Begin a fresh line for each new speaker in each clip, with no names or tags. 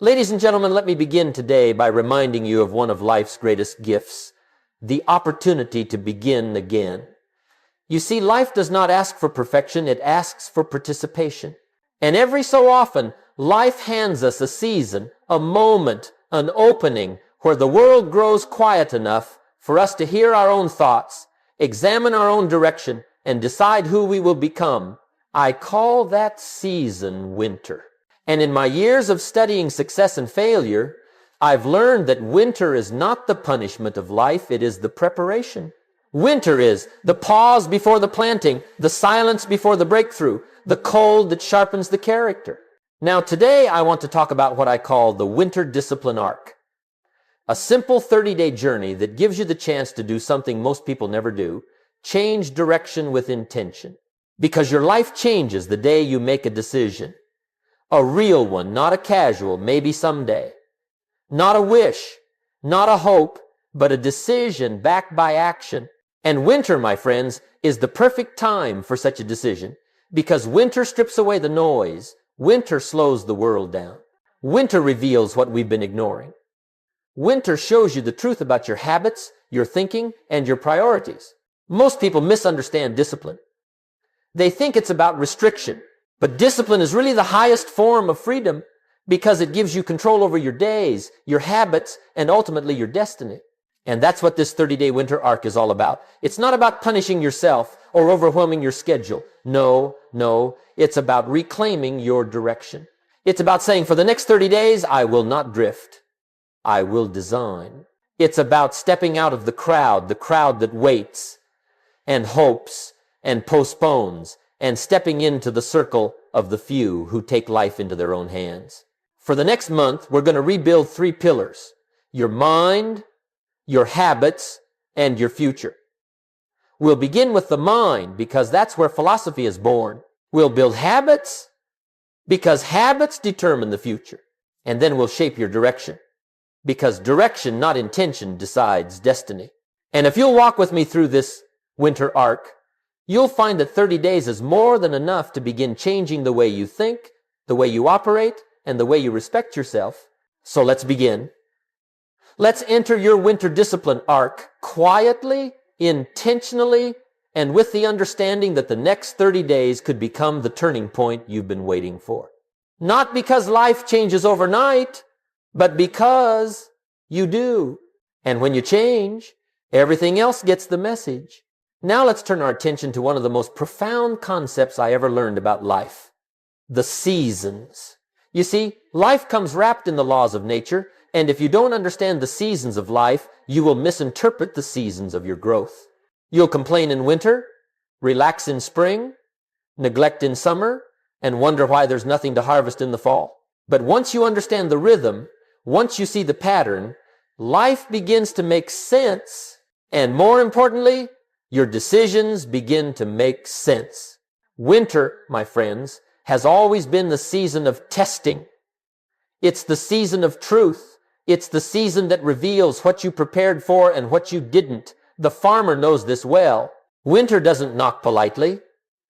Ladies and gentlemen, let me begin today by reminding you of one of life's greatest gifts, the opportunity to begin again. You see, life does not ask for perfection, it asks for participation. And every so often, life hands us a season, a moment, an opening where the world grows quiet enough for us to hear our own thoughts, examine our own direction, and decide who we will become. I call that season winter. And in my years of studying success and failure, I've learned that winter is not the punishment of life, it is the preparation. Winter is the pause before the planting, the silence before the breakthrough, the cold that sharpens the character. Now today I want to talk about what I call the winter discipline arc. A simple 30-day journey that gives you the chance to do something most people never do, change direction with intention. Because your life changes the day you make a decision. A real one, not a casual, maybe someday. Not a wish, not a hope, but a decision backed by action. And winter, my friends, is the perfect time for such a decision because winter strips away the noise. Winter slows the world down. Winter reveals what we've been ignoring. Winter shows you the truth about your habits, your thinking, and your priorities. Most people misunderstand discipline. They think it's about restriction. But discipline is really the highest form of freedom because it gives you control over your days, your habits, and ultimately your destiny. And that's what this 30-day winter arc is all about. It's not about punishing yourself or overwhelming your schedule. No. It's about reclaiming your direction. It's about saying, for the next 30 days, I will not drift. I will design. It's about stepping out of the crowd that waits and hopes and postpones, and stepping into the circle of the few who take life into their own hands. For the next month, we're going to rebuild 3 pillars: your mind, your habits, and your future. We'll begin with the mind because that's where philosophy is born. We'll build habits because habits determine the future. And then we'll shape your direction because direction, not intention, decides destiny. And if you'll walk with me through this winter arc, you'll find that 30 days is more than enough to begin changing the way you think, the way you operate, and the way you respect yourself. So let's begin. Let's enter your winter discipline arc quietly, intentionally, and with the understanding that the next 30 days could become the turning point you've been waiting for. Not because life changes overnight, but because you do. And when you change, everything else gets the message. Now let's turn our attention to one of the most profound concepts I ever learned about life. The seasons. You see, life comes wrapped in the laws of nature, and if you don't understand the seasons of life, you will misinterpret the seasons of your growth. You'll complain in winter, relax in spring, neglect in summer, and wonder why there's nothing to harvest in the fall. But once you understand the rhythm, once you see the pattern, life begins to make sense, and more importantly, your decisions begin to make sense. Winter, my friends, has always been the season of testing. It's the season of truth. It's the season that reveals what you prepared for and what you didn't. The farmer knows this well. Winter doesn't knock politely.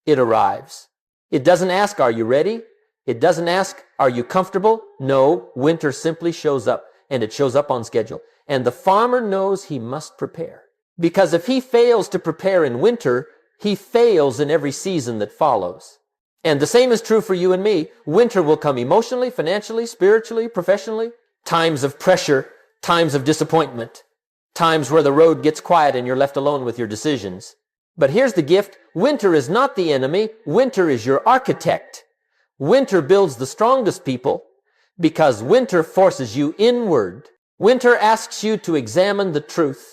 It arrives. It doesn't ask, are you ready? It doesn't ask, are you comfortable? No, winter simply shows up, and it shows up on schedule. And the farmer knows he must prepare. Because if he fails to prepare in winter, he fails in every season that follows. And the same is true for you and me. Winter will come emotionally, financially, spiritually, professionally. Times of pressure, times of disappointment, times where the road gets quiet and you're left alone with your decisions. But here's the gift. Winter is not the enemy. Winter is your architect. Winter builds the strongest people because winter forces you inward. Winter asks you to examine the truth.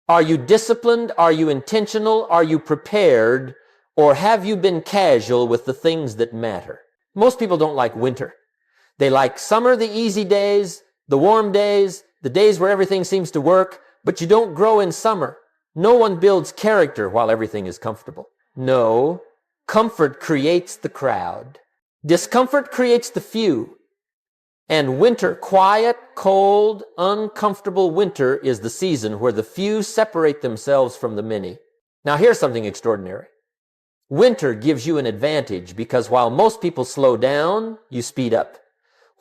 Are you disciplined? Are you intentional? Are you prepared? Or have you been casual with the things that matter? Most people don't like winter. They like summer, the easy days, the warm days, the days where everything seems to work, but you don't grow in summer. No one builds character while everything is comfortable. No, comfort creates the crowd. Discomfort creates the few. And winter, quiet, cold, uncomfortable winter is the season where the few separate themselves from the many. Now here's something extraordinary. Winter gives you an advantage because while most people slow down, you speed up.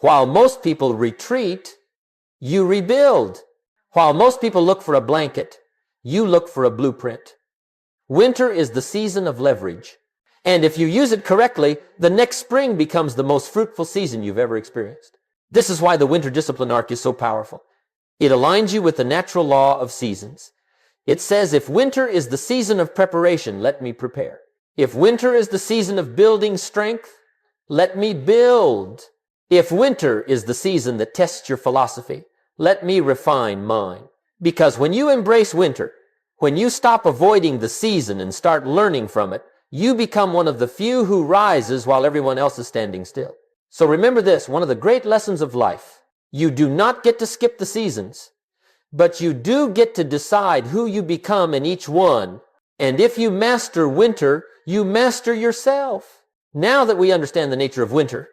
While most people retreat, you rebuild. While most people look for a blanket, you look for a blueprint. Winter is the season of leverage. And if you use it correctly, the next spring becomes the most fruitful season you've ever experienced. This is why the winter discipline arc is so powerful. It aligns you with the natural law of seasons. It says, if winter is the season of preparation, let me prepare. If winter is the season of building strength, let me build. If winter is the season that tests your philosophy, let me refine mine. Because when you embrace winter, when you stop avoiding the season and start learning from it, you become one of the few who rises while everyone else is standing still. So remember this, one of the great lessons of life. You do not get to skip the seasons, but you do get to decide who you become in each one. And if you master winter, you master yourself. Now that we understand the nature of winter,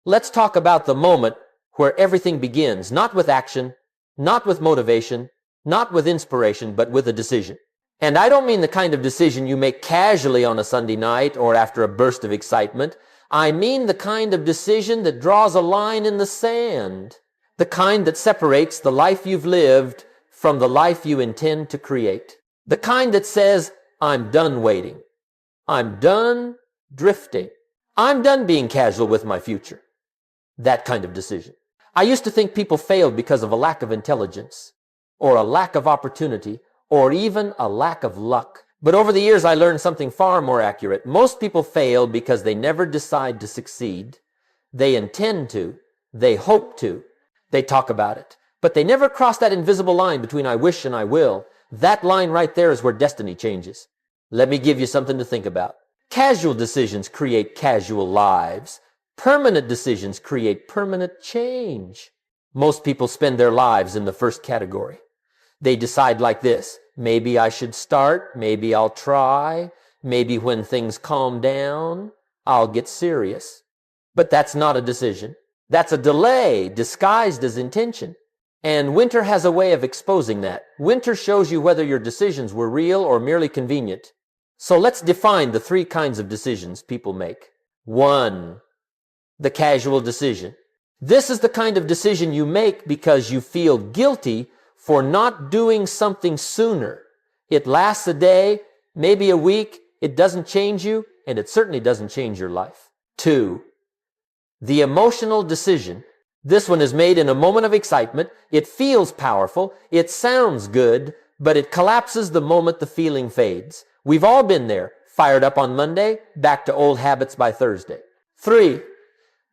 let's talk about the moment where everything begins, not with action, not with motivation, not with inspiration, but with a decision. And I don't mean the kind of decision you make casually on a Sunday night or after a burst of excitement. I mean the kind of decision that draws a line in the sand, the kind that separates the life you've lived from the life you intend to create, the kind that says, I'm done waiting. I'm done drifting. I'm done being casual with my future. That kind of decision. I used to think people failed because of a lack of intelligence, or a lack of opportunity, or even a lack of luck. But over the years, I learned something far more accurate. Most people fail because they never decide to succeed. They intend to. They hope to. They talk about it. But they never cross that invisible line between I wish and I will. That line right there is where destiny changes. Let me give you something to think about. Casual decisions create casual lives. Permanent decisions create permanent change. Most people spend their lives in the first category. They decide like this, maybe I should start, maybe I'll try, maybe when things calm down, I'll get serious. But that's not a decision. That's a delay disguised as intention. And winter has a way of exposing that. Winter shows you whether your decisions were real or merely convenient. So let's define the three kinds of decisions people make. 1, the casual decision. This is the kind of decision you make because you feel guilty for not doing something sooner. It lasts a day, maybe a week, it doesn't change you, and it certainly doesn't change your life. 2, the emotional decision. This one is made in a moment of excitement. It feels powerful, it sounds good, but it collapses the moment the feeling fades. We've all been there, fired up on Monday, back to old habits by Thursday. 3,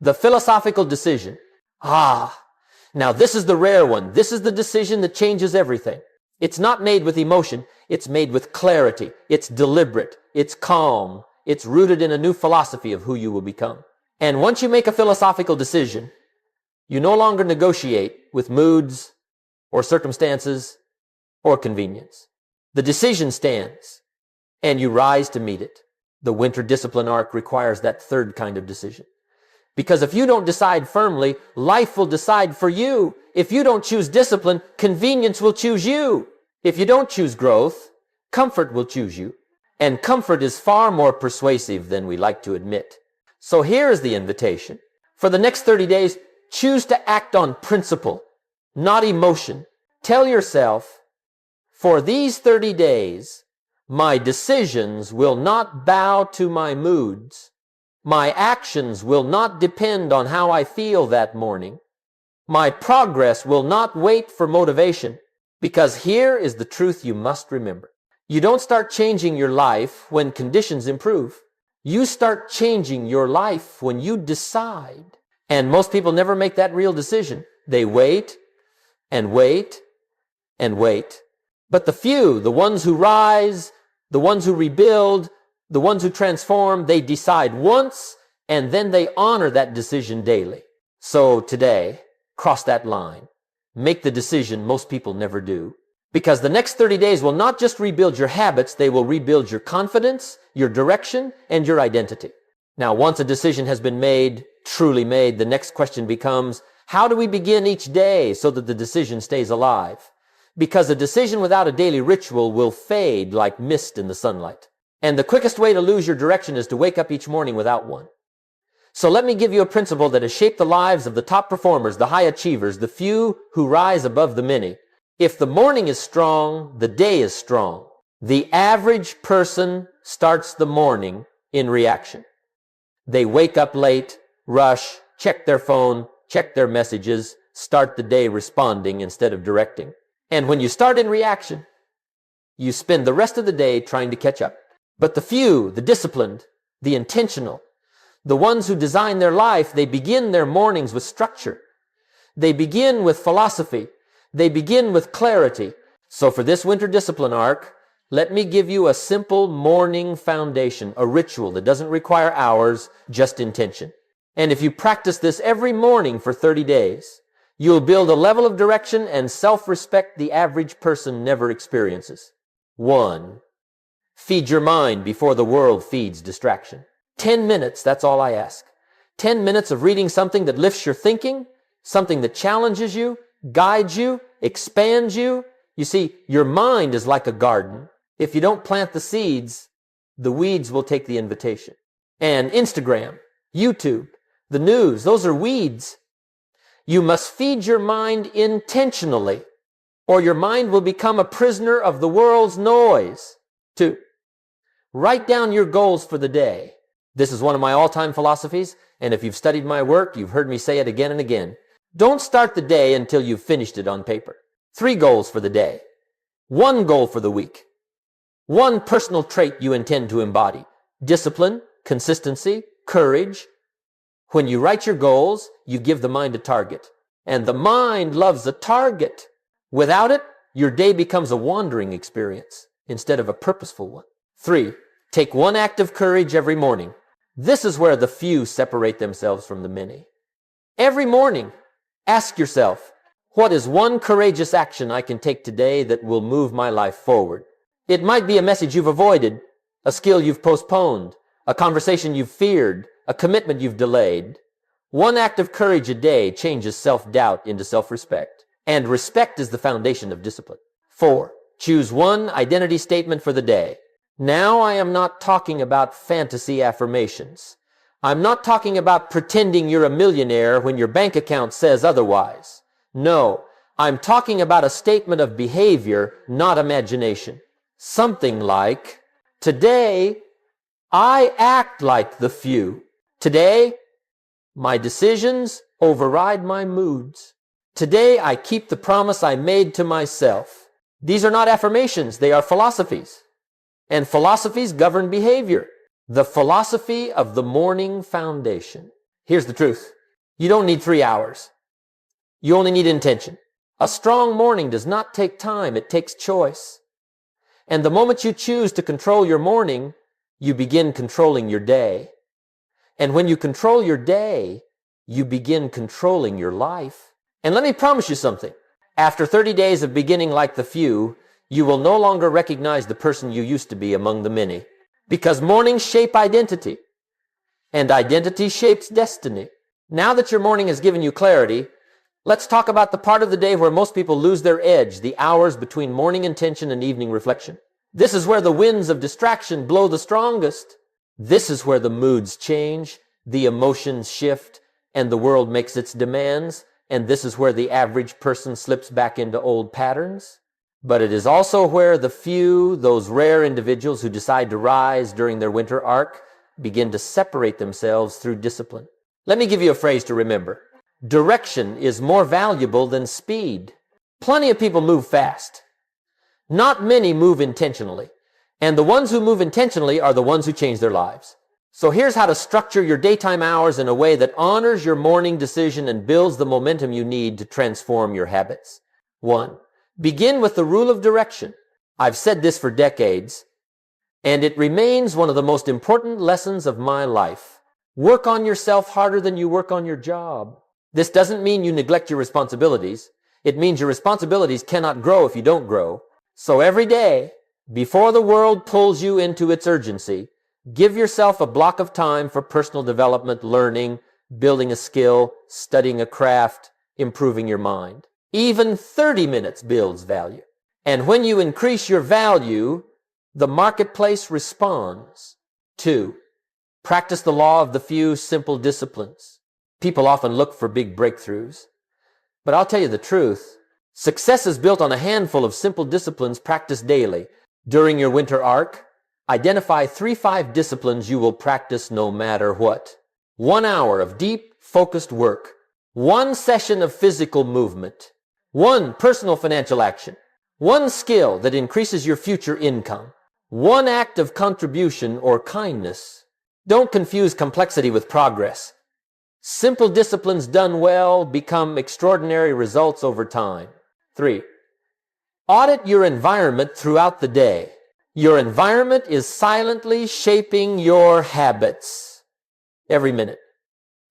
the philosophical decision. Now this is the rare one. This is the decision that changes everything. It's not made with emotion. It's made with clarity. It's deliberate. It's calm. It's rooted in a new philosophy of who you will become. And once you make a philosophical decision, you no longer negotiate with moods or circumstances or convenience. The decision stands, and you rise to meet it. The winter discipline arc requires that third kind of decision. Because if you don't decide firmly, life will decide for you. If you don't choose discipline, convenience will choose you. If you don't choose growth, comfort will choose you. And comfort is far more persuasive than we like to admit. So here is the invitation. For the next 30 days, choose to act on principle, not emotion. Tell yourself, for these 30 days, my decisions will not bow to my moods. My actions will not depend on how I feel that morning. My progress will not wait for motivation, because here is the truth you must remember. You don't start changing your life when conditions improve. You start changing your life when you decide. And most people never make that real decision. They wait and wait and wait. But the few, the ones who rise, the ones who rebuild, the ones who transform, they decide once and then they honor that decision daily. So today, cross that line. Make the decision most people never do. Because the next 30 days will not just rebuild your habits, they will rebuild your confidence, your direction, and your identity. Now, once a decision has been made, truly made, the next question becomes, how do we begin each day so that the decision stays alive? Because a decision without a daily ritual will fade like mist in the sunlight. And the quickest way to lose your direction is to wake up each morning without one. So let me give you a principle that has shaped the lives of the top performers, the high achievers, the few who rise above the many. If the morning is strong, the day is strong. The average person starts the morning in reaction. They wake up late, rush, check their phone, check their messages, start the day responding instead of directing. And when you start in reaction, you spend the rest of the day trying to catch up. But the few, the disciplined, the intentional, the ones who design their life, they begin their mornings with structure. They begin with philosophy. They begin with clarity. So for this winter discipline arc, let me give you a simple morning foundation, a ritual that doesn't require hours, just intention. And if you practice this every morning for 30 days, you'll build a level of direction and self-respect the average person never experiences. 1. Feed your mind before the world feeds distraction. 10 minutes, that's all I ask. 10 minutes of reading something that lifts your thinking, something that challenges you, guides you, expands you. You see, your mind is like a garden. If you don't plant the seeds, the weeds will take the invitation. And Instagram, YouTube, the news, those are weeds. You must feed your mind intentionally, or your mind will become a prisoner of the world's noise. 2. Write down your goals for the day. This is one of my all-time philosophies, and if you've studied my work, you've heard me say it again and again. Don't start the day until you've finished it on paper. 3 goals for the day. 1 goal for the week. 1 personal trait you intend to embody. Discipline, consistency, courage. When you write your goals, you give the mind a target. And the mind loves a target. Without it, your day becomes a wandering experience instead of a purposeful one. 3. Take 1 act of courage every morning. This is where the few separate themselves from the many. Every morning, ask yourself, what is 1 courageous action I can take today that will move my life forward? It might be a message you've avoided, a skill you've postponed, a conversation you've feared, a commitment you've delayed. 1 act of courage a day changes self-doubt into self-respect. And respect is the foundation of discipline. 4. Choose 1 identity statement for the day. Now I am not talking about fantasy affirmations. I'm not talking about pretending you're a millionaire when your bank account says otherwise. No, I'm talking about a statement of behavior, not imagination. Something like, today, I act like the few. Today, my decisions override my moods. Today, I keep the promise I made to myself. These are not affirmations, they are philosophies. And philosophies govern behavior. The philosophy of the morning foundation. Here's the truth. You don't need 3 hours. You only need intention. A strong morning does not take time, it takes choice. And the moment you choose to control your morning, you begin controlling your day. And when you control your day, you begin controlling your life. And let me promise you something. After 30 days of beginning like the few, you will no longer recognize the person you used to be among the many. Because mornings shape identity, and identity shapes destiny. Now that your morning has given you clarity, let's talk about the part of the day where most people lose their edge, the hours between morning intention and evening reflection. This is where the winds of distraction blow the strongest. This is where the moods change, the emotions shift, and the world makes its demands, and this is where the average person slips back into old patterns. But it is also where the few, those rare individuals who decide to rise during their winter arc, begin to separate themselves through discipline. Let me give you a phrase to remember. Direction is more valuable than speed. Plenty of people move fast. Not many move intentionally. And the ones who move intentionally are the ones who change their lives. So here's how to structure your daytime hours in a way that honors your morning decision and builds the momentum you need to transform your habits. 1. Begin with the rule of direction. I've said this for decades, and it remains one of the most important lessons of my life. Work on yourself harder than you work on your job. This doesn't mean you neglect your responsibilities. It means your responsibilities cannot grow if you don't grow. So every day, before the world pulls you into its urgency, give yourself a block of time for personal development, learning, building a skill, studying a craft, improving your mind. Even 30 minutes builds value. And when you increase your value, the marketplace responds. 2. Practice the law of the few simple disciplines. People often look for big breakthroughs. But I'll tell you the truth. Success is built on a handful of simple disciplines practiced daily. During your winter arc, identify 3-5 disciplines you will practice no matter what. 1 hour of deep, focused work. 1 session of physical movement. 1 personal financial action. 1 skill that increases your future income. 1 act of contribution or kindness. Don't confuse complexity with progress. Simple disciplines done well become extraordinary results over time. 3. Audit your environment throughout the day. Your environment is silently shaping your habits. Every minute,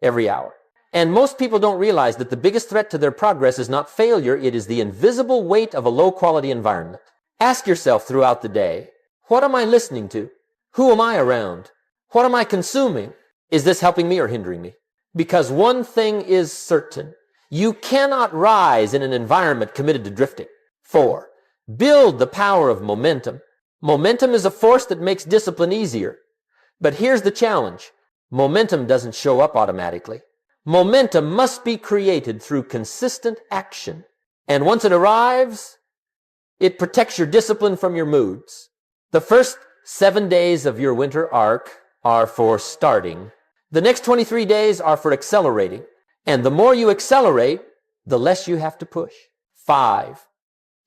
every hour. And most people don't realize that the biggest threat to their progress is not failure, it is the invisible weight of a low-quality environment. Ask yourself throughout the day, what am I listening to? Who am I around? What am I consuming? Is this helping me or hindering me? Because one thing is certain. You cannot rise in an environment committed to drifting. 4. Build the power of momentum. Momentum is a force that makes discipline easier. But here's the challenge. Momentum doesn't show up automatically. Momentum must be created through consistent action. And once it arrives, it protects your discipline from your moods. The first 7 days of your winter arc are for starting. The next 23 days are for accelerating. And the more you accelerate, the less you have to push. 5.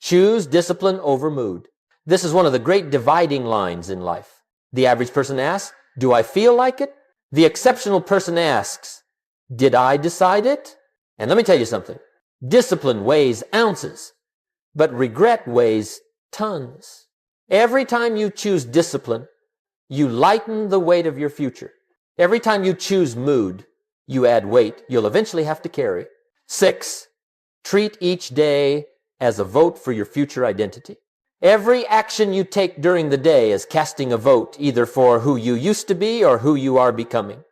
Choose discipline over mood. This is one of the great dividing lines in life. The average person asks, do I feel like it? The exceptional person asks, did I decide it? And let me tell you something. Discipline weighs ounces, but regret weighs tons. Every time you choose discipline, you lighten the weight of your future. Every time you choose mood, you add weight you'll eventually have to carry. 6. Treat each day as a vote for your future identity. Every action you take during the day is casting a vote either for who you used to be or who you are becoming.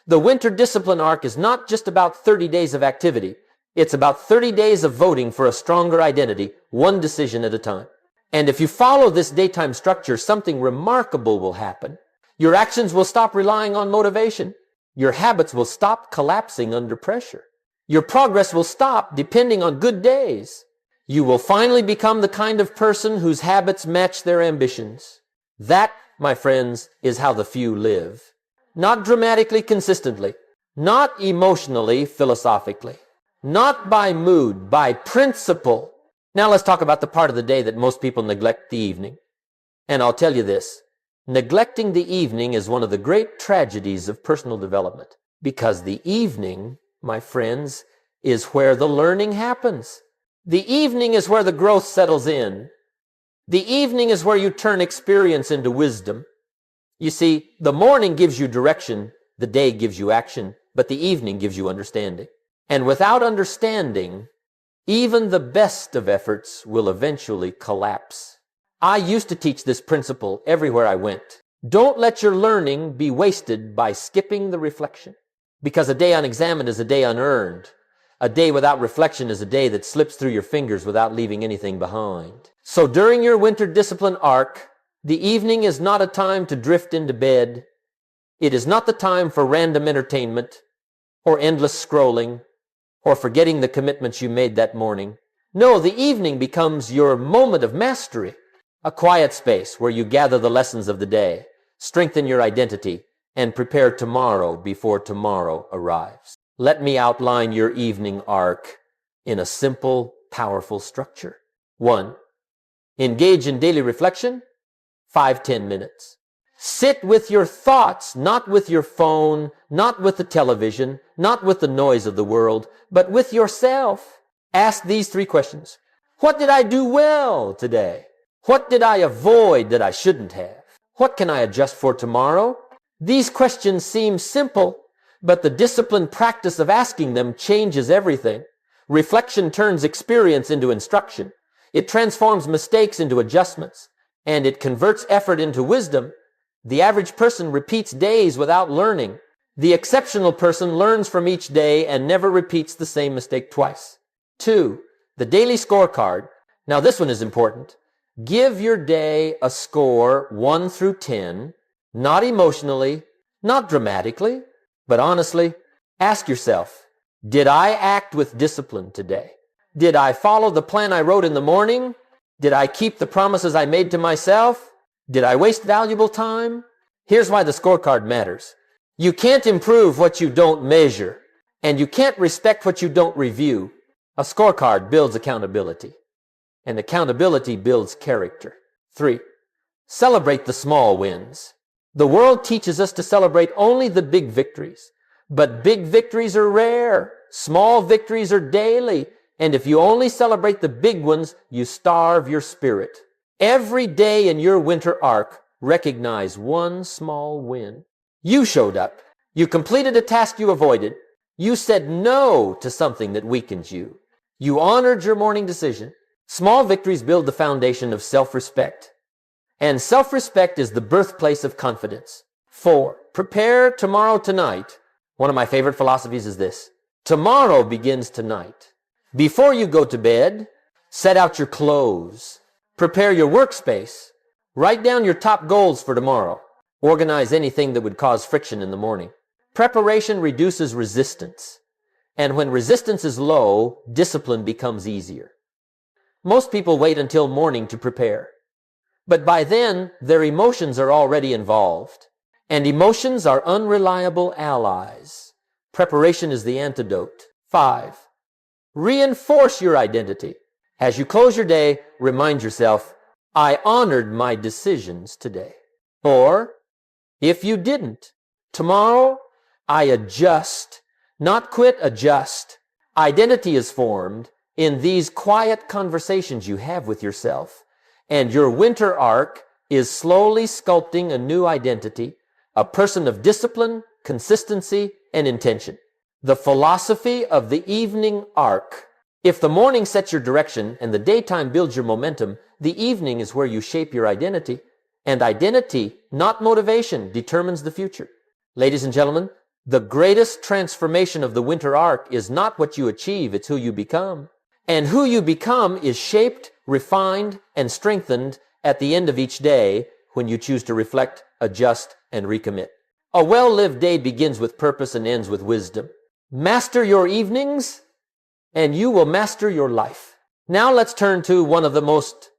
The winter discipline arc is not just about 30 days of activity. It's about 30 days of voting for a stronger identity, one decision at a time. And if you follow this daytime structure, something remarkable will happen. Your actions will stop relying on motivation. Your habits will stop collapsing under pressure. Your progress will stop depending on good days. You will finally become the kind of person whose habits match their ambitions. That, my friends, is how the few live. Not dramatically consistently, not emotionally philosophically, not by mood, by principle. Now let's talk about the part of the day that most people neglect, the evening. And I'll tell you this, neglecting the evening is one of the great tragedies of personal development. Because the evening, my friends, is where the learning happens. The evening is where the growth settles in. The evening is where you turn experience into wisdom. You see, the morning gives you direction, the day gives you action, but the evening gives you understanding. And without understanding, even the best of efforts will eventually collapse. I used to teach this principle everywhere I went. Don't let your learning be wasted by skipping the reflection. Because a day unexamined is a day unearned. A day without reflection is a day that slips through your fingers without leaving anything behind. So during your winter discipline arc, the evening is not a time to drift into bed. It is not the time for random entertainment, or endless scrolling, or forgetting the commitments you made that morning. No, the evening becomes your moment of mastery, a quiet space where you gather the lessons of the day, strengthen your identity, and prepare tomorrow before tomorrow arrives. Let me outline your evening arc in a simple, powerful structure. 1. Engage in daily reflection, 5-10 minutes. Sit with your thoughts, not with your phone, not with the television, not with the noise of the world, but with yourself. Ask these 3 questions. What did I do well today? What did I avoid that I shouldn't have? What can I adjust for tomorrow? These questions seem simple, but the disciplined practice of asking them changes everything. Reflection turns experience into instruction. It transforms mistakes into adjustments, and it converts effort into wisdom. The average person repeats days without learning. The exceptional person learns from each day and never repeats the same mistake twice. 2. The daily scorecard. Now this one is important. Give your day a score 1 through 10, not emotionally, Not dramatically, but honestly. Ask yourself, did I act with discipline today? Did I follow the plan I wrote in the morning? Did I keep the promises I made to myself? Did I waste valuable time? Here's why the scorecard matters. You can't improve what you don't measure, and you can't respect what you don't review. A scorecard builds accountability, and accountability builds character. 3. Celebrate the small wins. The world teaches us to celebrate only the big victories, but big victories are rare. Small victories are daily, and if you only celebrate the big ones, you starve your spirit. Every day in your winter arc, recognize one small win. You showed up. You completed a task you avoided. You said no to something that weakens you. You honored your morning decision. Small victories build the foundation of self-respect. And self-respect is the birthplace of confidence. 4. Prepare tomorrow tonight. One of my favorite philosophies is this. Tomorrow begins tonight. Before you go to bed, set out your clothes. Prepare your workspace. Write down your top goals for tomorrow. Organize anything that would cause friction in the morning. Preparation reduces resistance. And when resistance is low, discipline becomes easier. Most people wait until morning to prepare. But by then, their emotions are already involved. And emotions are unreliable allies. Preparation is the antidote. 5. Reinforce your identity. As you close your day, remind yourself, I honored my decisions today. Or, if you didn't, tomorrow, I adjust. Not quit, adjust. Identity is formed in these quiet conversations you have with yourself. And your winter arc is slowly sculpting a new identity, a person of discipline, consistency, and intention. The philosophy of the evening arc. If the morning sets your direction and the daytime builds your momentum, the evening is where you shape your identity. And identity, not motivation, determines the future. Ladies and gentlemen, the greatest transformation of the winter arc is not what you achieve, it's who you become. And who you become is shaped, refined, and strengthened at the end of each day when you choose to reflect, adjust, and recommit. A well-lived day begins with purpose and ends with wisdom. Master your evenings, and you will master your life. Now let's turn to one of the most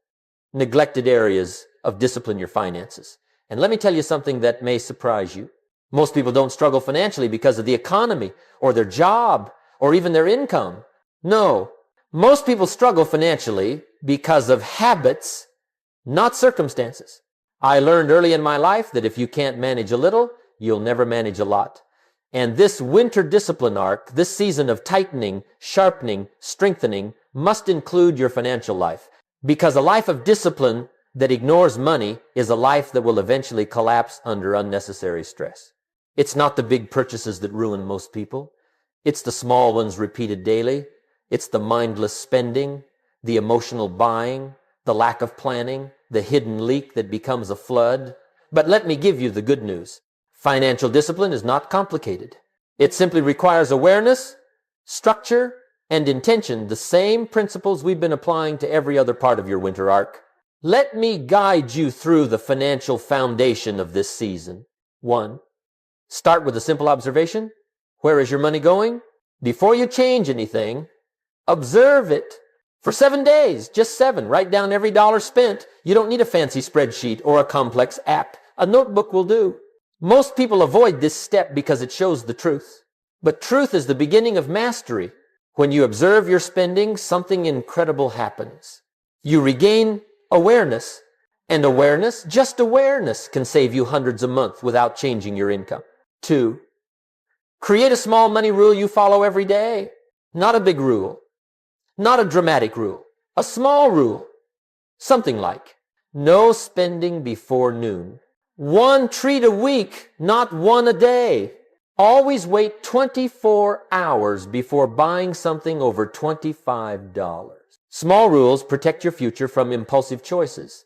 neglected areas of discipline, your finances. And let me tell you something that may surprise you. Most people don't struggle financially because of the economy or their job or even their income. No, most people struggle financially because of habits, not circumstances. I learned early in my life that if you can't manage a little, you'll never manage a lot. And this winter discipline arc, this season of tightening, sharpening, strengthening, must include your financial life. Because a life of discipline that ignores money is a life that will eventually collapse under unnecessary stress. It's not the big purchases that ruin most people. It's the small ones repeated daily. It's the mindless spending, the emotional buying, the lack of planning, the hidden leak that becomes a flood. But let me give you the good news. Financial discipline is not complicated. It simply requires awareness, structure, and intention, the same principles we've been applying to every other part of your winter arc. Let me guide you through the financial foundation of this season. 1. Start with a simple observation. Where is your money going? Before you change anything, observe it. For 7 days, just 7. Write down every dollar spent. You don't need a fancy spreadsheet or a complex app. A notebook will do. Most people avoid this step because it shows the truth. But truth is the beginning of mastery. When you observe your spending, something incredible happens. You regain awareness. And awareness, just awareness, can save you hundreds a month without changing your income. 2. Create a small money rule you follow every day. Not a big rule. Not a dramatic rule. A small rule. Something like, no spending before noon. 1 treat a week, not 1 a day. Always wait 24 hours before buying something over $25. Small rules protect your future from impulsive choices.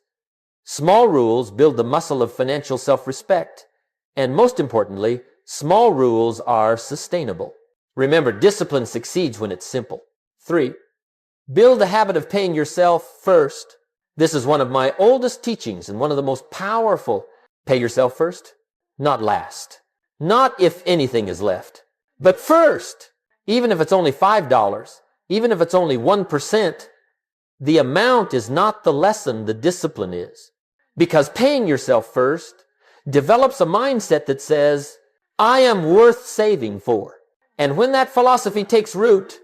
Small rules build the muscle of financial self-respect. And most importantly, small rules are sustainable. Remember, discipline succeeds when it's simple. 3. Build a habit of paying yourself first. This is one of my oldest teachings and one of the most powerful. Pay yourself first, not last. not if anything is left. But first, even if it's only $5, even if it's only 1%, the amount is not the lesson, the discipline is. Because paying yourself first develops a mindset that says, I am worth saving for. And when that philosophy takes root,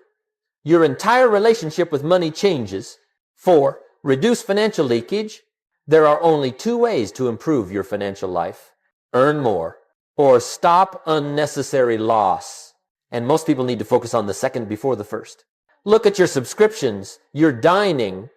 your entire relationship with money changes. 4. Reduce financial leakage. There are only 2 ways to improve your financial life. Earn more or stop unnecessary loss. And most people need to focus on the second before the first. Look at your subscriptions, your dining,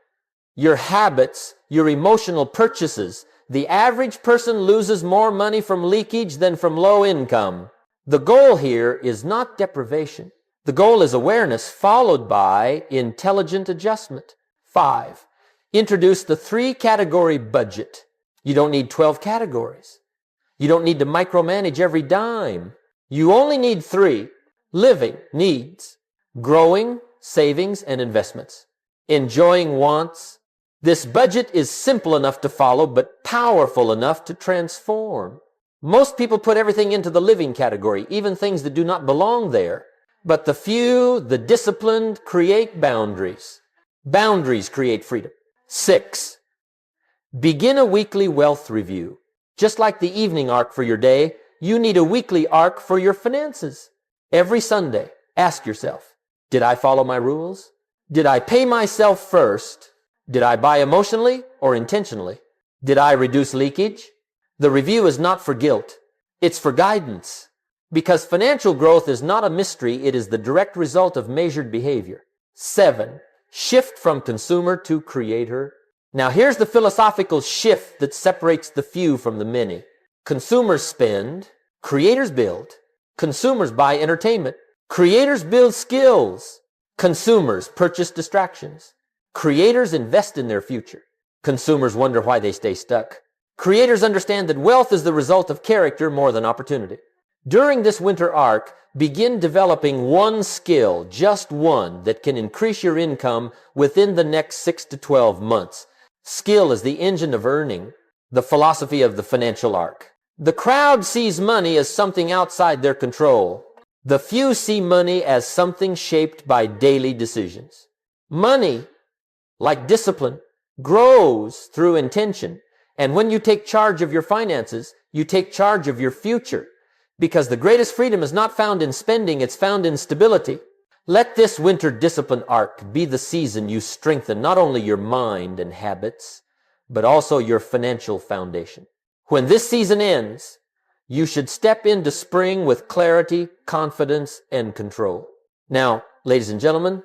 your habits, your emotional purchases. The average person loses more money from leakage than from low income. The goal here is not deprivation. The goal is awareness followed by intelligent adjustment. 5. Introduce the 3-category budget. You don't need 12 categories. You don't need to micromanage every dime. You only need 3. Living needs, growing, savings, and investments. Enjoying wants. This budget is simple enough to follow, but powerful enough to transform. Most people put everything into the living category, even things that do not belong there. But the few, the disciplined, create boundaries. Boundaries create freedom. 6. Begin a weekly wealth review. Just like the evening arc for your day, you need a weekly arc for your finances. Every Sunday, ask yourself, did I follow my rules? Did I pay myself first? Did I buy emotionally or intentionally? Did I reduce leakage? The review is not for guilt. It's for guidance. Because financial growth is not a mystery, it is the direct result of measured behavior. 7. Shift from consumer to creator. Now here's the philosophical shift that separates the few from the many. Consumers spend, creators build. Consumers buy entertainment. Creators build skills. Consumers purchase distractions. Creators invest in their future. Consumers wonder why they stay stuck. Creators understand that wealth is the result of character more than opportunity. During this winter arc, begin developing one skill, just one, that can increase your income within the next 6 to 12 months. Skill is the engine of earning, the philosophy of the financial arc. The crowd sees money as something outside their control. The few see money as something shaped by daily decisions. Money, like discipline, grows through intention. And when you take charge of your finances, you take charge of your future. Because the greatest freedom is not found in spending, it's found in stability. Let this winter discipline arc be the season you strengthen not only your mind and habits, but also your financial foundation. When this season ends, you should step into spring with clarity, confidence, and control. Now, ladies and gentlemen,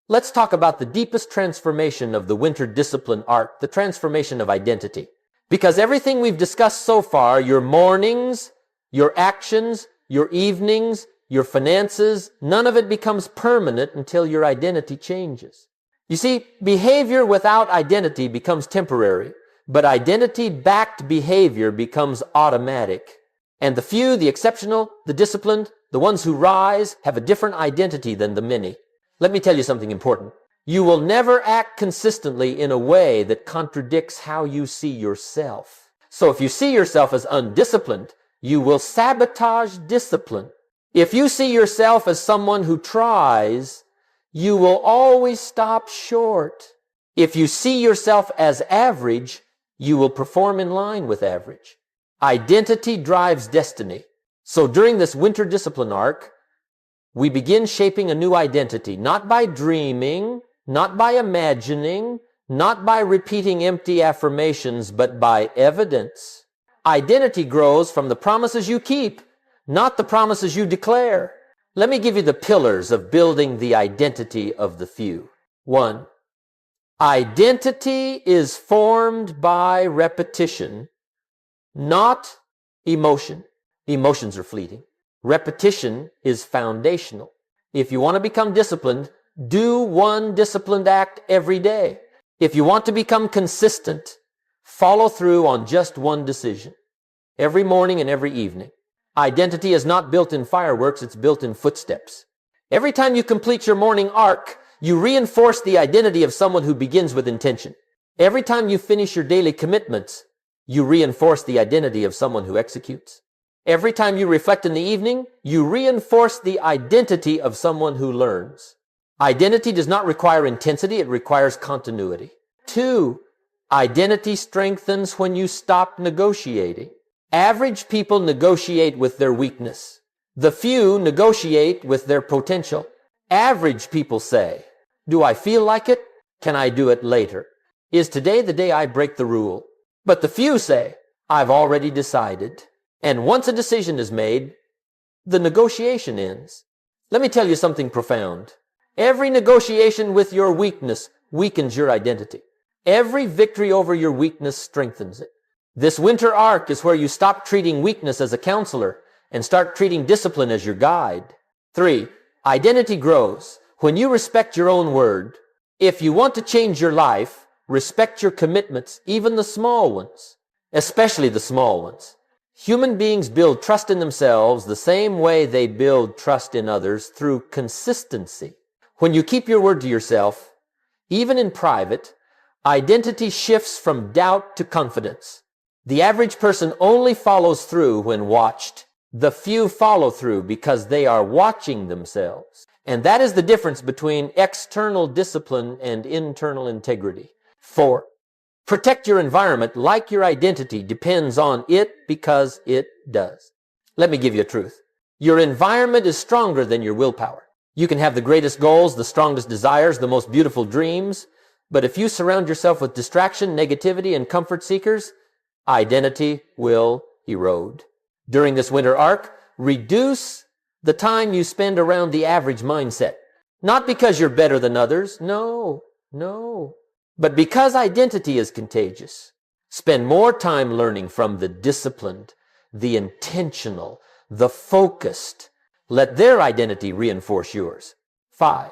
let's talk about the deepest transformation of the winter discipline arc, the transformation of identity. Because everything we've discussed so far, your mornings, your actions, your evenings, your finances, none of it becomes permanent until your identity changes. You see, behavior without identity becomes temporary, but identity-backed behavior becomes automatic. And the few, the exceptional, the disciplined, the ones who rise, have a different identity than the many. Let me tell you something important. You will never act consistently in a way that contradicts how you see yourself. So if you see yourself as undisciplined, you will sabotage discipline. If you see yourself as someone who tries, you will always stop short. If you see yourself as average, you will perform in line with average. Identity drives destiny. So during this winter discipline arc, we begin shaping a new identity, not by dreaming, not by imagining, not by repeating empty affirmations, but by evidence. Identity grows from the promises you keep, not the promises you declare. Let me give you the pillars of building the identity of the few. 1. Identity is formed by repetition, not emotion. Emotions are fleeting. Repetition is foundational. If you want to become disciplined, do one disciplined act every day. If you want to become consistent, follow through on just one decision, every morning and every evening. Identity is not built in fireworks, it's built in footsteps. Every time you complete your morning arc, you reinforce the identity of someone who begins with intention. Every time you finish your daily commitments, you reinforce the identity of someone who executes. Every time you reflect in the evening, you reinforce the identity of someone who learns. Identity does not require intensity, it requires continuity. 2, identity strengthens when you stop negotiating. Average people negotiate with their weakness. The few negotiate with their potential. Average people say, do I feel like it? Can I do it later? Is today the day I break the rule? But the few say, I've already decided. And once a decision is made, the negotiation ends. Let me tell you something profound. Every negotiation with your weakness weakens your identity. Every victory over your weakness strengthens it. This winter arc is where you stop treating weakness as a counselor and start treating discipline as your guide. 3, identity grows when you respect your own word. If you want to change your life, respect your commitments, even the small ones, especially the small ones. Human beings build trust in themselves the same way they build trust in others, through consistency. When you keep your word to yourself, even in private, identity shifts from doubt to confidence. The average person only follows through when watched. The few follow through because they are watching themselves. And that is the difference between external discipline and internal integrity. 4, protect your environment like your identity depends on it, because it does. Let me give you a truth. Your environment is stronger than your willpower. You can have the greatest goals, the strongest desires, the most beautiful dreams, but if you surround yourself with distraction, negativity, and comfort seekers, identity will erode. During this winter arc, reduce the time you spend around the average mindset. Not because you're better than others, no, but because identity is contagious. Spend more time learning from the disciplined, the intentional, the focused. Let their identity reinforce yours. 5,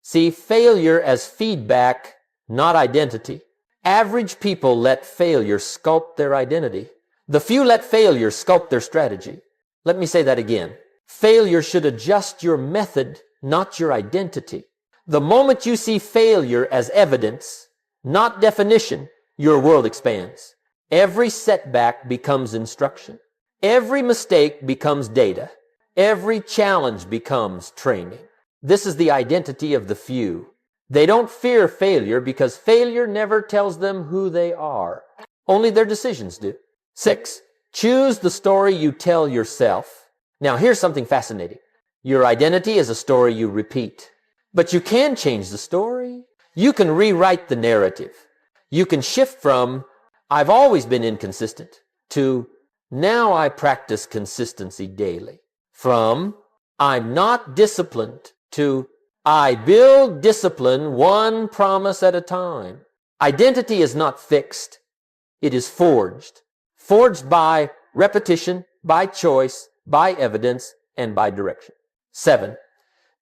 see failure as feedback, not identity. Average people let failure sculpt their identity. The few let failure sculpt their strategy. Let me say that again. Failure should adjust your method, not your identity. The moment you see failure as evidence, not definition, your world expands. Every setback becomes instruction. Every mistake becomes data. Every challenge becomes training. This is the identity of the few. They don't fear failure because failure never tells them who they are. Only their decisions do. 6, choose the story you tell yourself. Now here's something fascinating. Your identity is a story you repeat. But you can change the story. You can rewrite the narrative. You can shift from, I've always been inconsistent, to, now I practice consistency daily. From, I'm not disciplined, to, I build discipline one promise at a time. Identity is not fixed. It is forged. Forged by repetition, by choice, by evidence, and by direction. 7,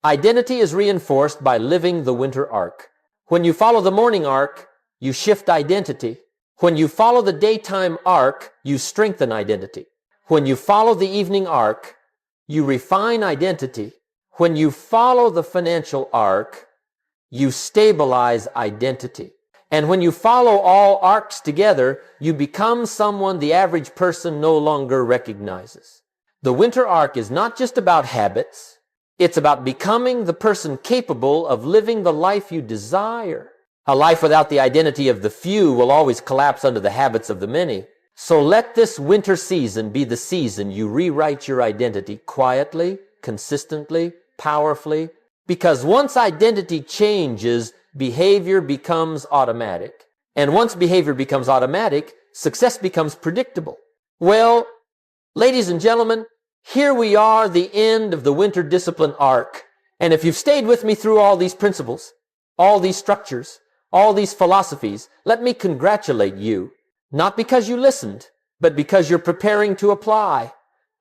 identity is reinforced by living the winter arc. When you follow the morning arc, you shift identity. When you follow the daytime arc, you strengthen identity. When you follow the evening arc, you refine identity. When you follow the financial arc, you stabilize identity. And when you follow all arcs together, you become someone the average person no longer recognizes. The winter arc is not just about habits. It's about becoming the person capable of living the life you desire. A life without the identity of the few will always collapse under the habits of the many. So let this winter season be the season you rewrite your identity quietly, consistently, powerfully. Because once identity changes, behavior becomes automatic. And once behavior becomes automatic, success becomes predictable. Well, ladies and gentlemen, here we are, the end of the winter discipline arc. And if you've stayed with me through all these principles, all these structures, all these philosophies, let me congratulate you. Not because you listened, but because you're preparing to apply.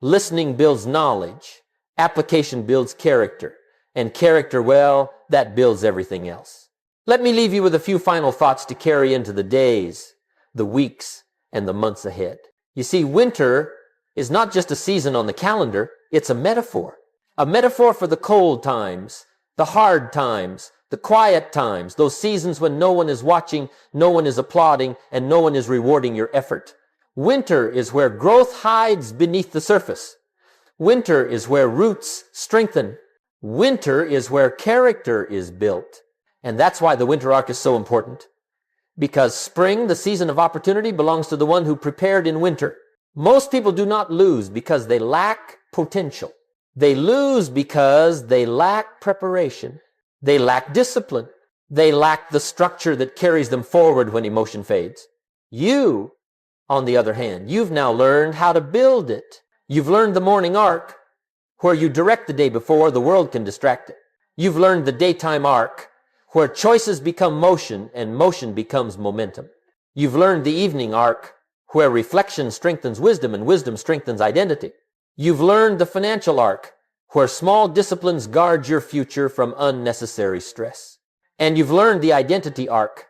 Listening builds knowledge. Application builds character. And character, well, that builds everything else. Let me leave you with a few final thoughts to carry into the days, the weeks, and the months ahead. You see, winter is not just a season on the calendar, it's a metaphor. A metaphor for the cold times, the hard times, the quiet times, those seasons when no one is watching, no one is applauding, and no one is rewarding your effort. Winter is where growth hides beneath the surface. Winter is where roots strengthen. Winter is where character is built. And that's why the winter arc is so important. Because spring, the season of opportunity, belongs to the one who prepared in winter. Most people do not lose because they lack potential. They lose because they lack preparation. They lack discipline. They lack the structure that carries them forward when emotion fades. You, on the other hand, you've now learned how to build it. You've learned the morning arc, where you direct the day before the world can distract it. You've learned the daytime arc, where choices become motion and motion becomes momentum. You've learned the evening arc, where reflection strengthens wisdom and wisdom strengthens identity. You've learned the financial arc, where small disciplines guard your future from unnecessary stress. And you've learned the identity arc,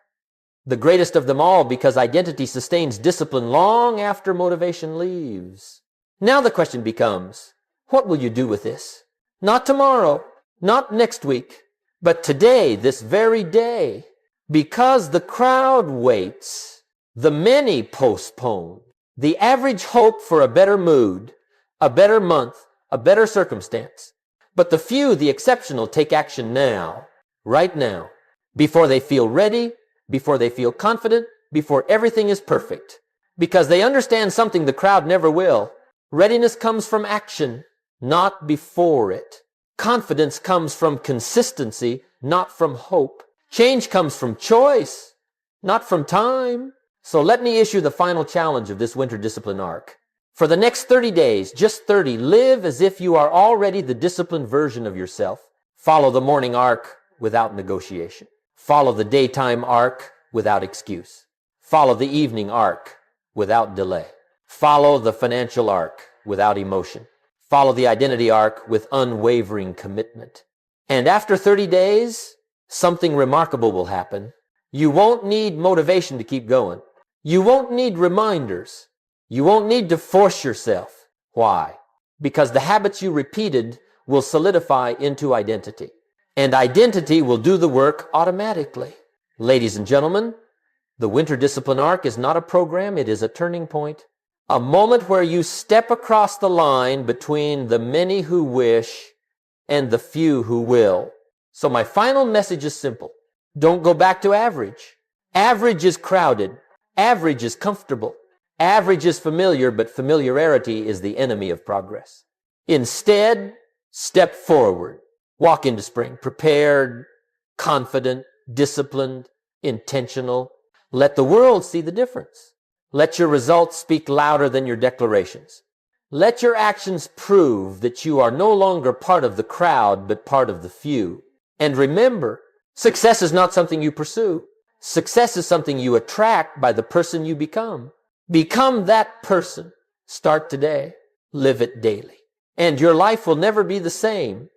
the greatest of them all, because identity sustains discipline long after motivation leaves. Now the question becomes, what will you do with this? Not tomorrow, not next week, but today, this very day. Because the crowd waits, the many postpone. The average hope for a better mood, a better month, a better circumstance. But the few, the exceptional, take action now, right now, before they feel ready, before they feel confident, before everything is perfect. Because they understand something the crowd never will. Readiness comes from action, not before it. Confidence comes from consistency, not from hope. Change comes from choice, not from time. So let me issue the final challenge of this winter discipline arc. For the next 30 days, just 30, live as if you are already the disciplined version of yourself. Follow the morning arc without negotiation. Follow the daytime arc without excuse. Follow the evening arc without delay. Follow the financial arc without emotion. Follow the identity arc with unwavering commitment. And after 30 days, something remarkable will happen. You won't need motivation to keep going. You won't need reminders. You won't need to force yourself. Why? Because the habits you repeated will solidify into identity. And identity will do the work automatically. Ladies and gentlemen, the winter discipline arc is not a program, it is a turning point. A moment where you step across the line between the many who wish and the few who will. So my final message is simple. Don't go back to average. Average is crowded. Average is comfortable. Average is familiar, but familiarity is the enemy of progress. Instead, step forward. Walk into spring, prepared, confident, disciplined, intentional. Let the world see the difference. Let your results speak louder than your declarations. Let your actions prove that you are no longer part of the crowd, but part of the few. And remember, success is not something you pursue. Success is something you attract by the person you become. Become that person. Start today. Live it daily. And your life will never be the same